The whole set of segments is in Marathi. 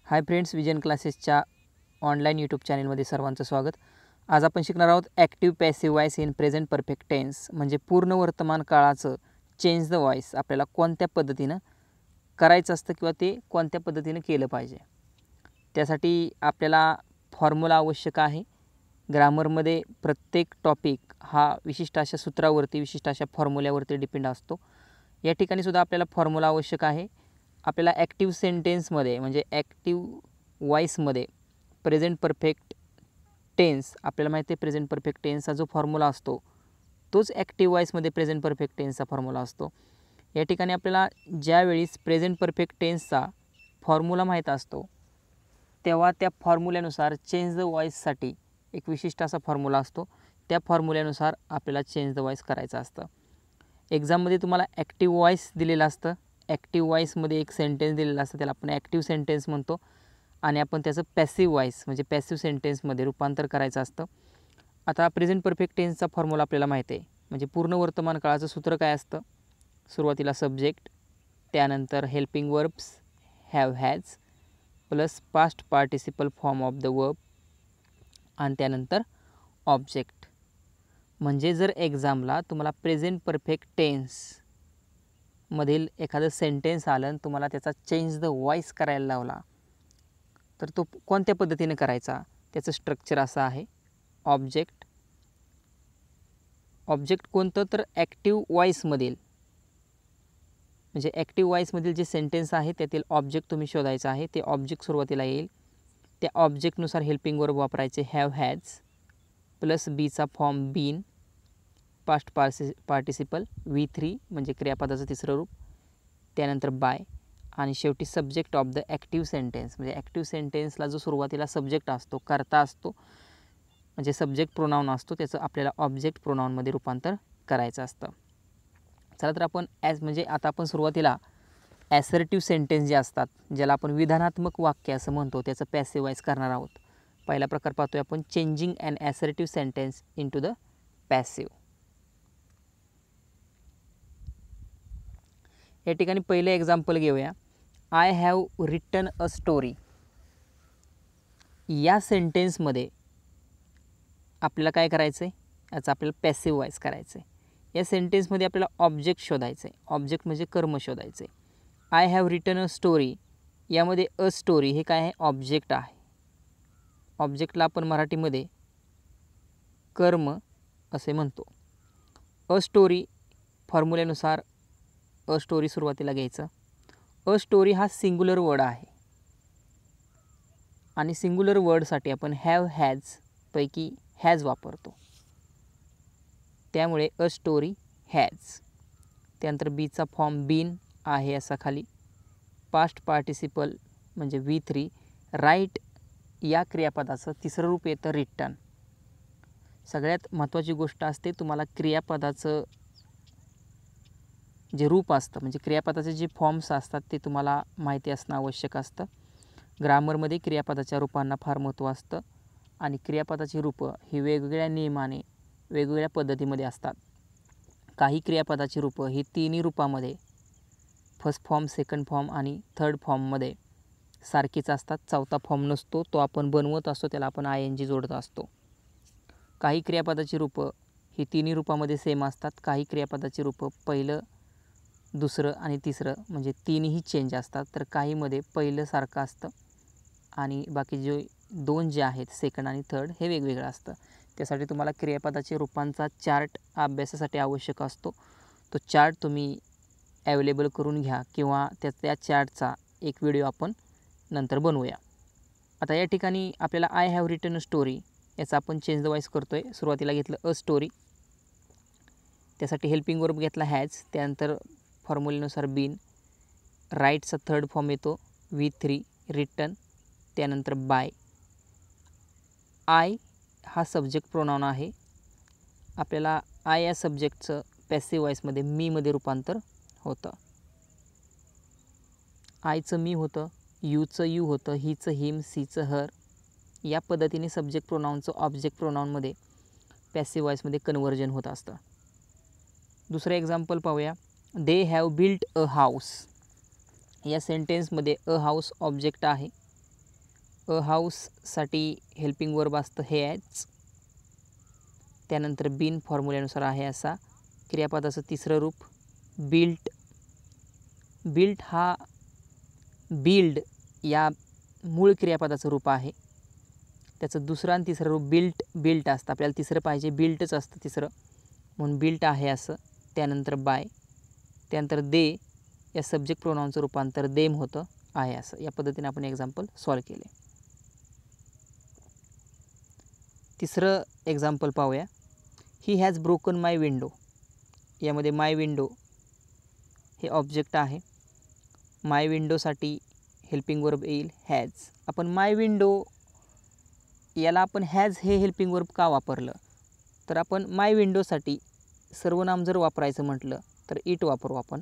हाय फ्रेंड्स, विजन क्लासेसच्या ऑनलाईन यूट्यूब चॅनलमध्ये सर्वांचं स्वागत. आज आपण शिकणार आहोत active passive voice in present perfect tense, म्हणजे पूर्ण वर्तमान काळाचं चेंज द वॉइस आपल्याला कोणत्या पद्धतीनं करायचं असतं किंवा ते कोणत्या पद्धतीनं केलं पाहिजे. त्यासाठी आपल्याला फॉर्म्युला आवश्यक आहे. ग्रामरमध्ये प्रत्येक टॉपिक हा विशिष्ट अशा सूत्रावरती, विशिष्ट अशा फॉर्म्युल्यावरती डिपेंड असतो. या ठिकाणी सुद्धा आपल्याला फॉर्म्युला आवश्यक आहे. आपल्याला ॲक्टिव्ह सेंटेन्समध्ये म्हणजे ॲक्टिव्ह वॉइसमध्ये प्रेझेंट परफेक्ट टेन्स, आपल्याला माहिती आहे प्रेझेंट परफेक्ट टेन्सचा जो फॉर्म्युला असतो तोच ॲक्टिव्ह वॉइसमध्ये प्रेझेंट परफेक्ट टेन्सचा फॉर्म्युला असतो. या ठिकाणी आपल्याला ज्यावेळीस प्रेझेंट परफेक्ट टेन्सचा फॉर्म्युला माहीत असतो तेव्हा त्या फॉर्म्युल्यानुसार चेंज द वॉइससाठी एक विशिष्ट असा फॉर्म्युला असतो. त्या फॉर्म्युल्यानुसार आपल्याला चेंज द वॉइस करायचं असतं. एक्झाममध्ये तुम्हाला ॲक्टिव्ह वॉइस दिलेलं असतं. ॲक्टिव्ह वॉइसमध्ये एक सेंटेन्स दिलेला असतं, त्याला आपण ॲक्टिव्ह सेंटेन्स म्हणतो, आणि आपण त्याचं पॅसिव्ह वॉइस म्हणजे पॅसिव्ह सेंटेन्समध्ये रूपांतर करायचं असतं. आता प्रेझेंट परफेक्ट टेन्सचा फॉर्म्युला आपल्याला माहिती आहे. म्हणजे पूर्ण वर्तमान काळाचं सूत्र काय असतं? सुरुवातीला सब्जेक्ट, त्यानंतर helping verbs have has plus past participle form of the verb आणि त्यानंतर ऑब्जेक्ट. म्हणजे जर एक्झामला तुम्हाला प्रेझेंट परफेक्ट टेन्स मधील एखादं सेंटेन्स आलं आणि तुम्हाला त्याचा चेंज द वॉइस करायला लावला तर तो कोणत्या पद्धतीने करायचा? त्याचं स्ट्रक्चर असं आहे. ऑब्जेक्ट कोणतं? तर ॲक्टिव्ह वॉइसमधील, म्हणजे ॲक्टिव्ह वॉइसमधील जे सेंटेन्स आहे त्यातील ऑब्जेक्ट तुम्ही शोधायचं आहे. ते ऑब्जेक्ट सुरुवातीला येईल. त्या ऑब्जेक्टनुसार हेल्पिंग वर्ब वापरायचे हॅव हॅज प्लस बीचा form been, past participle V3 म्हणजे क्रियापदाचं तिसरं रूप, त्यानंतर बाय, आणि शेवटी subject of the active sentence. म्हणजे ॲक्टिव्ह सेंटेन्सला जो सुरुवातीला सब्जेक्ट असतो, कर्ता असतो, म्हणजे सब्जेक्ट प्रोनाऊन असतो, त्याचं आपल्याला ऑब्जेक्ट प्रोनाऊनमध्ये रूपांतर करायचं असतं. चला तर आपण म्हणजे आता आपण सुरुवातीला ॲसर्टिव्ह सेंटेन्स जे असतात, ज्याला आपण विधानात्मक वाक्य असं म्हणतो, त्याचं पॅसिव्ह वॉइस करणार आहोत. पहिला प्रकार पाहतोय आपण, changing and assertive sentence into the passive. या ठिकाणी पहिलं एक्झाम्पल घेऊया. I have written a story. या सेंटेन्समध्ये आपल्याला काय करायचं आहे? याचा आपल्याला पॅसिव्ह वॉइस करायचं आहे. या सेंटेन्समध्ये आपल्याला ऑब्जेक्ट शोधायचं आहे. ऑब्जेक्ट म्हणजे कर्म शोधायचं आहे. I have written a story, यामध्ये अ स्टोरी हे काय आहे? ऑब्जेक्ट आहे. ऑब्जेक्टला आपण मराठीमध्ये कर्म असे म्हणतो. अ स्टोरी फॉर्म्युल्यानुसार अ स्टोरी सुरुवातीला घ्यायचं. अ स्टोरी हा सिंग्युलर वर्ड आहे आणि सिंग्युलर वर्डसाठी आपण हॅव हॅज पैकी हॅज वापरतो, त्यामुळे अ स्टोरी हॅज. त्यानंतर बीचा फॉर्म बीन आहे असा खाली, पास्ट पार्टिसिपल म्हणजे V3, राईट या क्रियापदाचं तिसरं रूप येतं रिटन. सगळ्यात महत्त्वाची गोष्ट असते, तुम्हाला क्रियापदाचं जे रूप असतं, म्हणजे क्रियापदाचे जे फॉर्म्स असतात ते तुम्हाला माहिती असणं आवश्यक असतं. ग्रामरमध्ये क्रियापदाच्या रूपांना फार महत्त्व असतं आणि क्रियापदाची रूपं ही वेगवेगळ्या नियमाने वेगवेगळ्या पद्धतीमध्ये असतात. काही क्रियापदाची रूपं ही तिन्ही रूपामध्ये, फर्स्ट फॉर्म, सेकंड फॉर्म आणि थर्ड फॉर्ममध्ये सारखीच असतात. चौथा फॉर्म नसतो, तो आपण बनवत असतो, त्याला आपण ING जोडत असतो. काही क्रियापदाची रूपं ही तिन्ही रूपामध्ये सेम असतात. काही क्रियापदाची रूपं पहिलं, दुसरं आणि तिसरं म्हणजे तीनही चेंज असतात. तर काहीमध्ये पहिलं सारखं असतं आणि बाकी जे दोन जे आहेत सेकंड आणि थर्ड हे वेगवेगळं असतं. त्यासाठी तुम्हाला क्रियापदाच्या रूपांचा चार्ट अभ्यासासाठी आवश्यक असतो. तो चार्ट तुम्ही अवेलेबल करून घ्या किंवा त्या चार्टचा एक व्हिडिओ आपण नंतर बनवूया. आता या ठिकाणी आपल्याला I have written a story याचा आपण चेंज द वॉइस करतो आहे. सुरुवातीला घेतलं अ स्टोरी, त्यासाठी हेल्पिंग वर्ब घेतला हॅज, त्यानंतर फॉर्म्युलेनुसार बीन, राईटचा थर्ड फॉर्म येतो V3 रिटन, त्यानंतर बाय. आय हा सब्जेक्ट प्रोनाऊन आहे. आपल्याला आय या सब्जेक्टचं पॅसिव्ह वॉइसमध्ये मीमध्ये रूपांतर होतं. आयचं मी होतं, यूचं यू होतं, हीचं हिम, सीचं हर. या पद्धतीने सब्जेक्ट प्रोनाऊनचं ऑब्जेक्ट प्रोनाऊनमध्ये पॅसिव्ह वॉइसमध्ये कन्व्हर्जन होत असतं. दुसरं एक्झाम्पल पाहूया. They have built a house. या सेंटेन्समध्ये अ हाऊस ऑब्जेक्ट आहे अ हाऊससाठी हेल्पिंग वर्ब असतं हॅज. त्यानंतर बीन फॉर्म्युल्यानुसार आहे असा. क्रियापदाचं तिसरं रूप बिल्ट. बिल्ट हा बिल्ड या मूळ क्रियापदाचं रूप आहे. त्याचं दुसरं आणि तिसरं रूप बिल्ट असतं. आपल्याला तिसरं पाहिजे, बिल्टच असतं तिसरं, म्हणून बिल्ट आहे असं. त्यानंतर बाय. त्यानंतर दे या सब्जेक्ट प्रोनाऊनचं रूपांतर देम होतं आहे असं. या पद्धतीने आपण एक्झाम्पल सॉल्व केले. तिसरं एक्झाम्पल पाहूया. He has broken my window. यामध्ये माय विंडो हे ऑब्जेक्ट आहे. माय विंडोसाठी हेल्पिंग वर्ब येईल हॅज. आपण माय विंडो याला आपण हॅज हे हेल्पिंग वर्ब का वापरलं, तर आपण माय विंडोसाठी सर्वनाम जर वापरायचं म्हटलं तर इट वापरू आपण.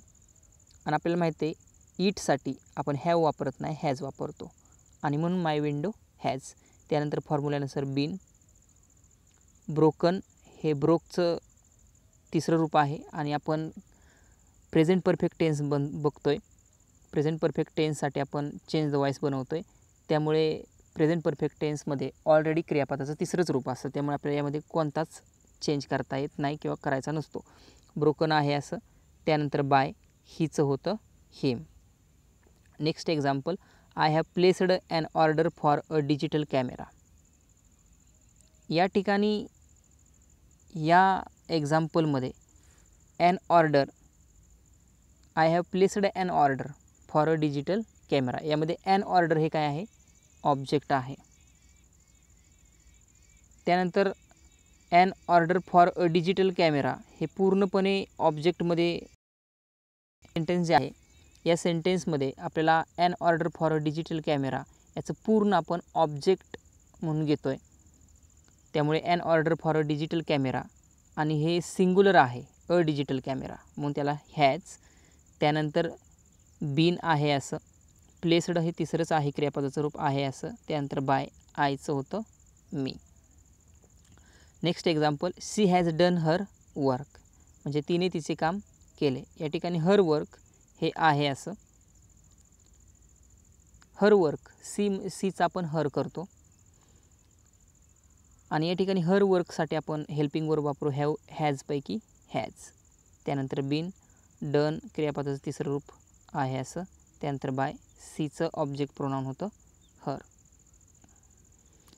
आणि आपल्याला माहिती आहे इटसाठी आपण हॅव वापरत नाही, हॅज वापरतो, आणि म्हणून माय विंडो हॅज. त्यानंतर फॉर्म्युल्यानुसार बीन. ब्रोकन हे ब्रोकचं तिसरं रूप आहे आणि आपण प्रेझेंट परफेक्ट टेन्स बघतो आहे. प्रेझेंट परफेक्ट टेन्ससाठी आपण चेंज द वॉइस बनवतो आहे. त्यामुळे प्रेझेंट परफेक्ट टेन्समध्ये ऑलरेडी क्रियापदाचं तिसरंच रूप असतं. त्यामुळे आपल्याला यामध्ये कोणताच चेंज करता येत नाही किंवा करायचा नसतो. ब्रोकन आहे असं. त्यानंतर बाय हिचं होतं him. Next example. I have placed an order for a digital camera. या ठिकाणी या एक्झाम्पलमध्ये an order, I have placed an order for a digital camera, यामध्ये ॲन ऑर्डर हे काय आहे, ऑब्जेक्ट आहे. त्यानंतर an order for a digital camera हे पूर्णपणे ऑब्जेक्टमध्ये सेंटेन्स जे आहे, या सेंटेन्समध्ये आपल्याला an order for a digital camera याचं पूर्ण आपण ऑब्जेक्ट म्हणून घेतो आहे. त्यामुळे and order for a digital camera, आणि हे सिंग्युलर आहे अ डिजिटल कॅमेरा, म्हणून त्याला हॅज. त्यानंतर बीन आहे असं. प्लेस्ड हे तिसरंच आहे क्रियापदाचं रूप आहे असं. त्यानंतर बाय आयचं होतं me. Next example. She has done her work, म्हणजे तिने तिचे काम केले. या ठिकाणी हर वर्क हे आहे असं. हर वर्क सीचा आपण हर करतो, आणि या ठिकाणी हर वर्कसाठी आपण हेल्पिंग वर्ब वापरू हॅव हॅजपैकी हॅज. त्यानंतर बीन. डन क्रियापदाचं तिसरं रूप आहे असं. त्यानंतर बाय सीचं ऑब्जेक्ट प्रोनाऊन होतं हर.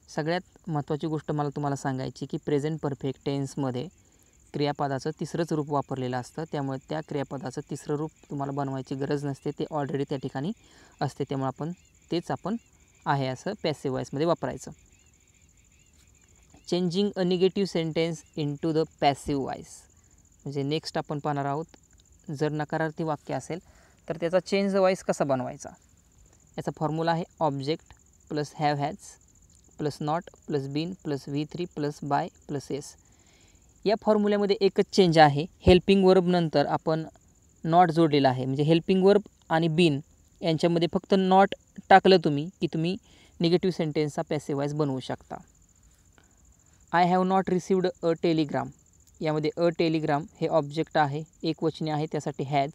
सगळ्यात महत्त्वाची गोष्ट मला तुम्हाला सांगायची की प्रेझेंट परफेक्ट टेन्समध्ये क्रियापदाचं तिसरंच रूप वापरलेलं असतं. त्यामुळे त्या क्रियापदाचं तिसरं रूप तुम्हाला बनवायची गरज नसते, ते ऑलरेडी त्या ठिकाणी असते. त्यामुळे तेच आपण आहे असं पॅसिव्ह वॉइसमध्ये वापरायचं. Changing a negative sentence into the passive voice, म्हणजे नेक्स्ट आपण पाहणार आहोत. जर नकारार्थी वाक्य असेल तर त्याचा चेंज द वॉइस कसा बनवायचा. याचा फॉर्म्युला आहे object plus have has plus not plus been plus V3 plus by plus S. या फॉर्म्युल्यामध्ये एकच चेंज आहे. हेल्पिंग वर्ब नंतर आपण नॉट जोडलेला आहे, म्हणजे हेल्पिंग वर्ब आणि बीन यांच्यामध्ये फक्त नॉट टाकलं तुम्ही की तुम्ही निगेटिव्ह सेंटेन्सचा पॅसिव्ह वॉइस बनवू शकता. I have not received a Telegram, यामध्ये अ टेलिग्राम हे ऑब्जेक्ट आहे, एकवचनी आहे, त्यासाठी हॅज.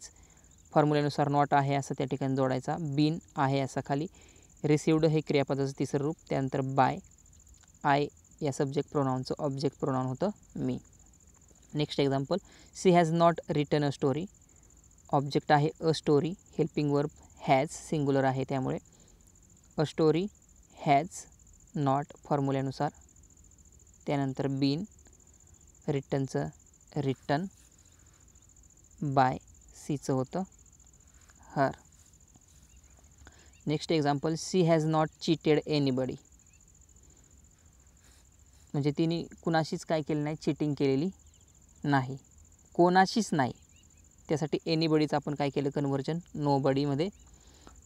फॉर्म्युल्यानुसार नॉट आहे असं त्या ठिकाणी जोडायचा. बीन आहे असा खाली. रिसिव्ड हे क्रियापदाचं तिसरं रूप. त्यानंतर बाय आय या सब्जेक्ट प्रोनाऊनचं ऑब्जेक्ट प्रोनाऊन होतं me. Next example. She has not written a story. Object आहे a story, helping verb has, singular आहे त्यामुळे अ स्टोरी हॅज नॉट फॉर्म्युल्यानुसार. त्यानंतर बीन. रिटनचं रिटन. बाय सीचं होतं her. Next example. She has not cheated anybody, म्हणजे तिने कुणाशीच काय केलं नाही, चिटिंग केलेली नाही, कोणाशीच नाही. त्यासाठी एनीबडीचं आपण काय केलं कन्व्हर्जन नोबडीमध्ये.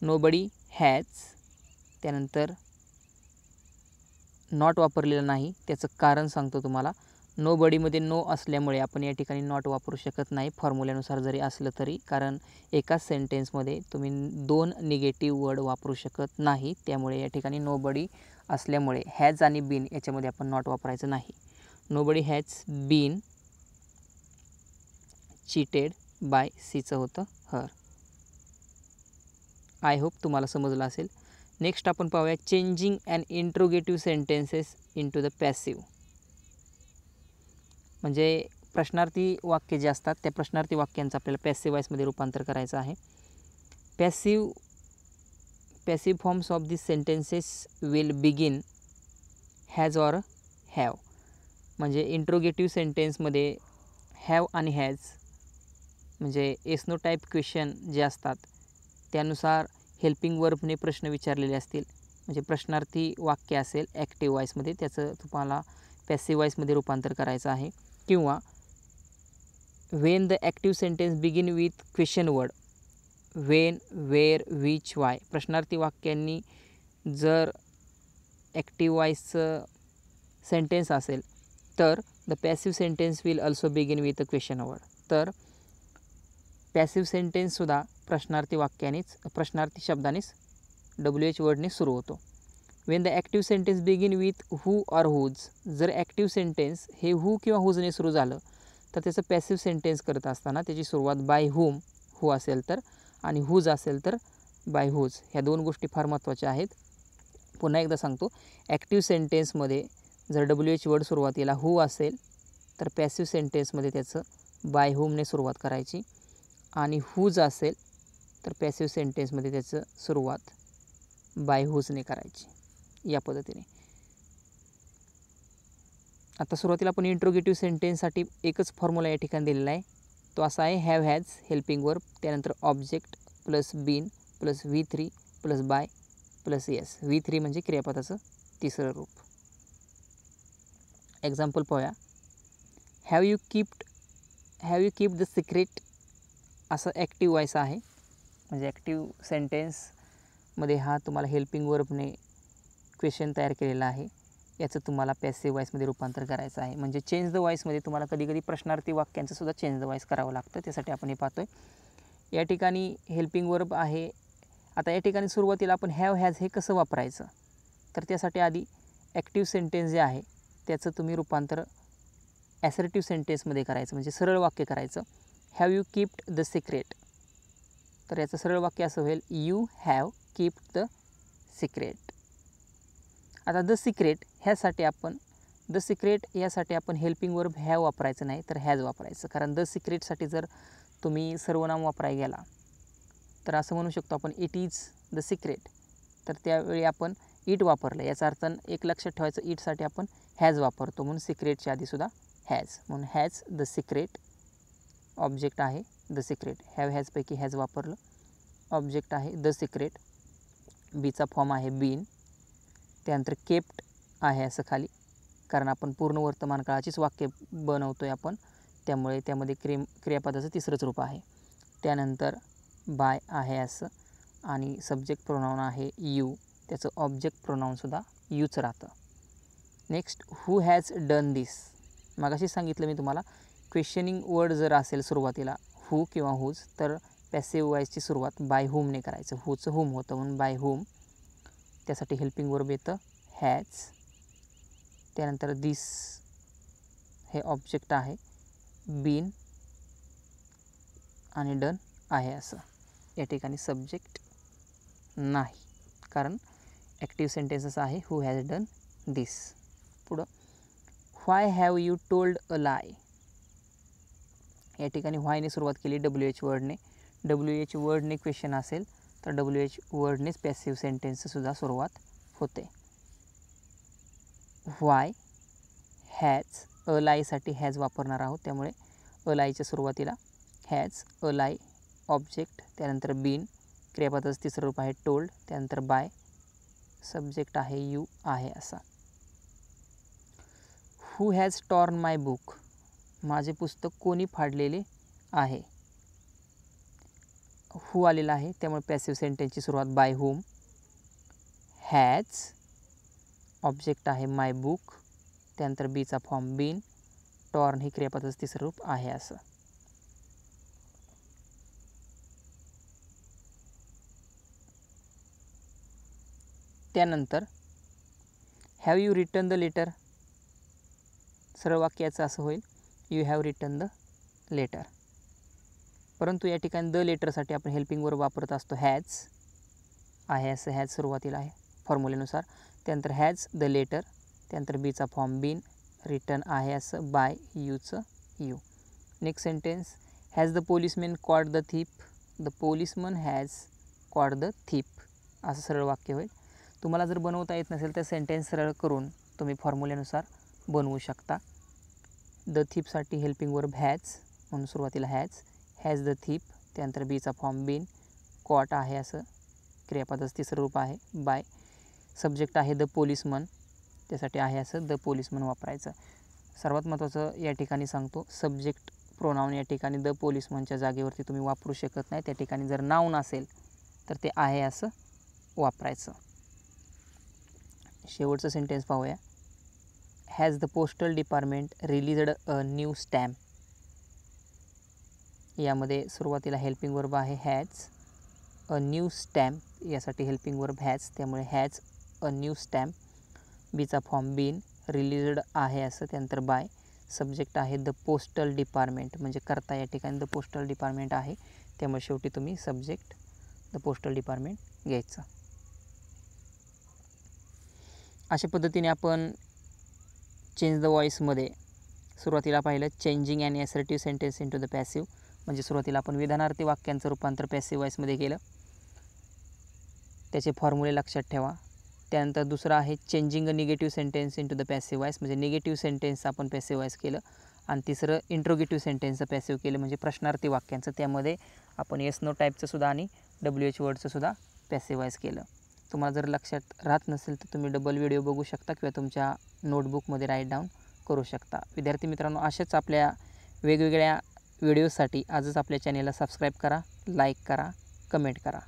Nobody has. त्यानंतर नॉट वापरलेलं नाही, त्याचं कारण सांगतो तुम्हाला. नोबडीमध्ये नो असल्यामुळे आपण या ठिकाणी नॉट वापरू शकत नाही फॉर्म्युल्यानुसार जरी असलं तरी, कारण एकाच सेंटेन्समध्ये तुम्ही दोन निगेटिव्ह वर्ड वापरू शकत नाही. त्यामुळे या ठिकाणी नोबडी असल्यामुळे हॅज आणि बीन याच्यामध्ये आपण नॉट वापरायचं नाही. Nobody has been cheated by सीचं होतं हर. आय होप तुम्हाला समजलं असेल. नेक्स्ट आपण पाहूया changing and interrogative sentences into the passive. म्हणजे प्रश्नार्थी वाक्य जे असतात त्या प्रश्नार्थी वाक्यांचं आपल्याला पॅसिव्ह वॉइसमध्ये रूपांतर करायचं आहे. Passive forms of this sentences will begin has or have. म्हणजे इंट्रोगेटिव्ह सेंटेन्समध्ये हॅव आणि हॅज म्हणजे एसनो टाईप क्वेश्चन जे असतात त्यानुसार हेल्पिंग वर्बने प्रश्न विचारलेले असतील. म्हणजे प्रश्नार्थी वाक्य असेल ॲक्टिव्ह वॉइसमध्ये, त्याचं तुम्हाला पॅसिव्ह वॉइसमध्ये रूपांतर करायचं आहे. किंवा when the active sentence begin with question word when, where, which, why. प्रश्नार्थी वाक्यांनी जर ॲक्टिव्ह वॉइसचं सेंटेन्स असेल तर the passive sentence will also begin with a question word. तर पॅसिव्ह सेंटेन्ससुद्धा प्रश्नार्थी शब्दानेच WH वर्डने सुरू होतो. When the active sentence begin with who or whose. जर ॲक्टिव्ह सेंटेन्स हे हू किंवा हुजने सुरू झालं तर त्याचं पॅसिव्ह सेंटेन्स करत असताना त्याची सुरुवात बाय हुम, हू असेल तर, आणि हुज असेल तर बाय हुज. ह्या दोन गोष्टी फार महत्त्वाच्या आहेत. पुन्हा एकदा सांगतो, ॲक्टिव्ह सेंटेन्समध्ये जर WH वर्ड सुरुवातीला हू असेल तर पॅसिव्ह सेंटेन्समध्ये त्याचं बाय हुमने सुरुवात करायची, आणि हुज असेल तर पॅसिव्ह सेंटेन्समध्ये त्याचं सुरुवात बाय हुजने करायची. या पद्धतीने. आता सुरुवातीला आपण इंट्रोगेटिव्ह सेंटेन्ससाठी एकच फॉर्म्युला या ठिकाणी दिलेला आहे. तो असा आहे हॅव हॅज हेल्पिंग वर्ब, त्यानंतर object plus been plus V3 plus by plus S. V3 म्हणजे क्रियापदाचं तिसरं रूप. एक्झाम्पल पाहूया. Have you keeped the secret. असं ॲक्टिव्ह वॉइस आहे. म्हणजे ॲक्टिव्ह सेंटेन्समध्ये हा तुम्हाला हेल्पिंग वर्बने क्वेश्चन तयार केलेला आहे. याचं तुम्हाला पॅसिव्ह वॉइसमध्ये रूपांतर करायचं आहे. म्हणजे चेंज द वॉइसमध्ये तुम्हाला कधीकधी प्रश्नार्थी वाक्यांचं सुद्धा चेंज द वॉइस करावं लागतं. त्यासाठी आपण हे पाहतो आहे. या ठिकाणी हेल्पिंग वर्ब आहे. आता या ठिकाणी सुरुवातीला आपण हॅव हॅज हे कसं वापरायचं, तर त्यासाठी आधी ॲक्टिव्ह सेंटेन्स जे आहे त्याचं तुम्ही रूपांतर ॲसर्टिव्ह सेंटेन्समध्ये करायचं. म्हणजे सरळ वाक्य करायचं. Have you keeped the secret. तर याचं सरळ वाक्य असं होईल you have keeped the secret. आता द सिक्रेट यासाठी आपण हेल्पिंग वर्ब हॅव वापरायचं नाही तर हॅज वापरायचं. कारण द सिक्रेटसाठी जर तुम्ही सर्वनाम वापरायला गेला तर असं म्हणू शकतो आपण इट इज द सिक्रेट. तर त्यावेळी आपण इट वापरलं. याचा अर्थ एक लक्षात ठेवायचं, इटसाठी आपण हॅज वापरतो म्हणून सिक्रेटच्या आधीसुद्धा हॅज. म्हणून हॅज द सिक्रेट. ऑब्जेक्ट आहे द सिक्रेट. हॅव हॅजपैकी हॅज वापरलं. ऑब्जेक्ट आहे द सिक्रेट. बीचा फॉर्म आहे बीन. त्यानंतर केप्ट आहे असं खाली, कारण आपण पूर्ण वर्तमान काळाचीच वाक्य बनवतो आहे आपण, त्यामुळे त्यामध्ये क्रियापदाचं तिसरंच रूप आहे. त्यानंतर बाय आहे असं, आणि सब्जेक्ट प्रोनाऊन आहे यू. त्याचं ऑब्जेक्ट प्रोनाऊनसुद्धा यूच राहतं. नेक्स्ट हू हॅज डन दिस. मगाशी सांगितलं मी तुम्हाला, क्वेश्चनिंग वर्ड जर असेल सुरुवातीला हू किंवा हुज तर पॅसिव्ह वॉइसची सुरुवात बाय हुमने करायचं. हूचं हुम होतं म्हणून बाय हुम. त्यासाठी हेल्पिंग वर्ब येतं हॅज. त्यानंतर दिस हे ऑब्जेक्ट आहे. बीन आणि डन आहे असं. या ठिकाणी सब्जेक्ट नाही, कारण ॲक्टिव्ह सेंटेन्सेस आहे हू हॅज डन दिस. पुढं व्हाय हॅव यू टोल्ड अ लाय. या ठिकाणी व्हायने सुरुवात केली WH वर्डने. WH वर्डने क्वेश्चन असेल तर WH वर्डनेच पॅसिव्ह सेंटेन्ससुद्धा सुरुवात होते. व्हाय हॅज अ लायसाठी हॅज वापरणार आहोत, त्यामुळे अ लायच्या सुरुवातीला हॅज अ लाय ऑब्जेक्ट. त्यानंतर बीन क्रियापदाचं तिसरं रूप आहे टोल्ड. त्यानंतर बाय सब्जेक्ट आहे यू आहे असा. Who has torn my book. माझे पुस्तक कोणी फाडलेले आहे. हू आलेला आहे त्यामुळे पॅसिव्ह सेंटेन्सची सुरुवात बाय हुम. हॅज ऑब्जेक्ट आहे माय बुक. त्यानंतर बीचा फॉर्म बीन. टॉर्न ही क्रियापदाचं तिसरं रूप आहे असं. त्यानंतर have you return the letter. सरळ वाक्याचं असं होईल you have return the letter. परंतु या ठिकाणी द लेटरसाठी आपण हेल्पिंग वर्ब वापरत असतो हॅज. आहे असं हॅज सुरुवातीला आहे फॉर्म्युलेनुसार. त्यानंतर हॅज द लेटर. त्यानंतर बीचा फॉर्म बीन. रिटर्न आहे असं बाय यूचं you. Next sentence has the policeman caught the thief. The policeman has caught the thief असं सरळ वाक्य होईल. तुम्हाला जर बनवता येत नसेल तर सेंटेन्स सरळ करून तुम्ही फॉर्म्युल्यानुसार बनवू शकता. द थीपसाठी हेल्पिंग वर्ब हॅज म्हणून सुरुवातीला हॅज द थीप. त्यानंतर बीचा फॉर्म बीन. कॉट आहे असं क्रियापदाचं तिसरं रूप आहे बाय. सब्जेक्ट आहे द पोलिसमन. त्यासाठी आहे असं द पोलिसमन वापरायचं. सर्वात महत्त्वाचं या ठिकाणी सांगतो, सब्जेक्ट प्रोनाऊन या ठिकाणी द पोलिसमनच्या जागेवरती तुम्ही वापरू शकत नाही. त्या ठिकाणी जर नाऊन असेल तर ते आहे असं वापरायचं. शेवटचं सेंटेन्स पाहूया. Has the postal department released a new stamp. यामध्ये सुरुवातीला हेल्पिंग वर्ब आहे हॅज. अ न्यू स्टॅम्प यासाठी हेल्पिंग वर्ब हॅज, त्यामुळे हॅज अ न्यू स्टॅम्प. बीचा फॉर्म बीन. रिलीज्ड आहे असं त्यानंतर बाय. सब्जेक्ट आहे द पोस्टल डिपार्टमेंट म्हणजे करता या ठिकाणी द पोस्टल डिपार्टमेंट आहे, त्यामुळे शेवटी तुम्ही सब्जेक्ट द पोस्टल डिपार्टमेंट घ्यायचं. अशा पद्धतीने आपण चेंज द व्हॉईसमध्ये सुरुवातीला पाहिलं changing and assertive sentence into the passive, म्हणजे सुरुवातीला आपण विधानार्थी वाक्यांचं रूपांतर पॅसिव्ह व्हॉईसमध्ये केलं. त्याचे फॉर्म्युले लक्षात ठेवा. त्यानंतर दुसरं आहे changing a negative sentence into the passive voice, म्हणजे निगेटिव्ह सेंटेन्स आपण पॅसिव्ह व्हॉईस केलं. आणि तिसरं इंट्रोगेटिव्ह सेंटेन्सचं पॅसिव्ह केलं म्हणजे प्रश्नार्थी वाक्यांचं, त्यामध्ये आपण येस नो टाईपचं सुद्धा आणि WH वर्डचं सुद्धा पॅसिव्ह व्हॉईस केलं. तुम्हाला जर लक्षात राहत नसेल तर तुम्ही डबल व्हिडिओ बघू शकता किंवा तुमच्या नोटबुकमध्ये राईट डाऊन करू शकता. विद्यार्थी मित्रांनो, अशाच आपल्या वेगवेगळ्या व्हिडिओसाठी आजच आपल्या चॅनेलला सबस्क्राईब करा, लाईक करा, कमेंट करा.